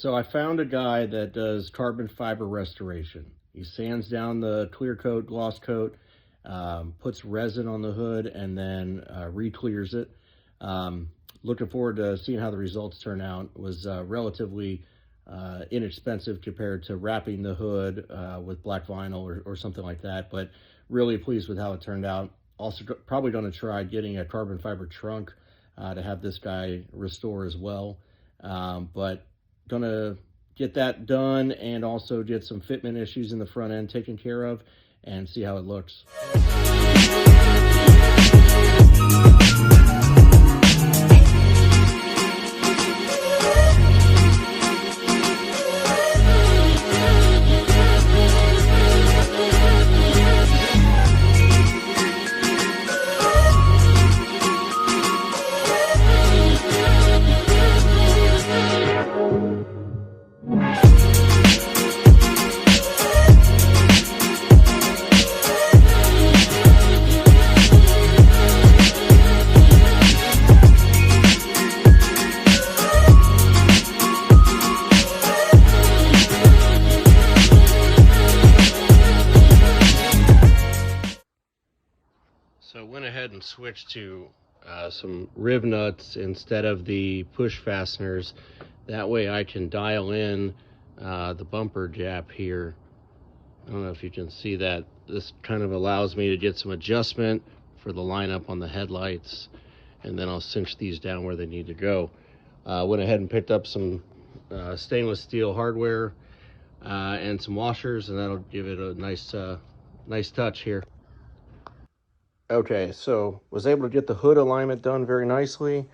So I found a guy that does carbon fiber restoration. He sands down the clear coat, gloss coat, puts resin on the hood, and then re-clears it. Looking forward to seeing how the results turn out. It was relatively inexpensive compared to wrapping the hood with black vinyl or something like that, but really pleased with how it turned out. Also probably going to try getting a carbon fiber trunk to have this guy restore as well. But gonna get that done and also get some fitment issues in the front end taken care of and see how it looks. So went ahead and switched to some rib nuts instead of the push fasteners. That way I can dial in the bumper gap here. I don't know if you can see that. This kind of allows me to get some adjustment for the lineup on the headlights, and then I'll cinch these down where they need to go. Went ahead and picked up some stainless steel hardware and some washers, and that'll give it a nice touch here. Okay, so was able to get the hood alignment done very nicely.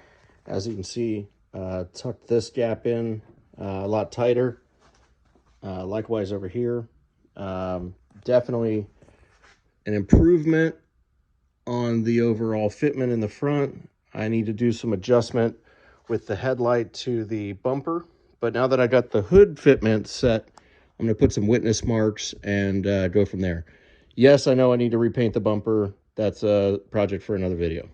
As you can see, tucked this gap in a lot tighter. Likewise over here. Definitely an improvement on the overall fitment in the front. I need to do some adjustment with the headlight to the bumper. But now that I got the hood fitment set, I'm going to put some witness marks and go from there. Yes, I know I need to repaint the bumper. That's a project for another video.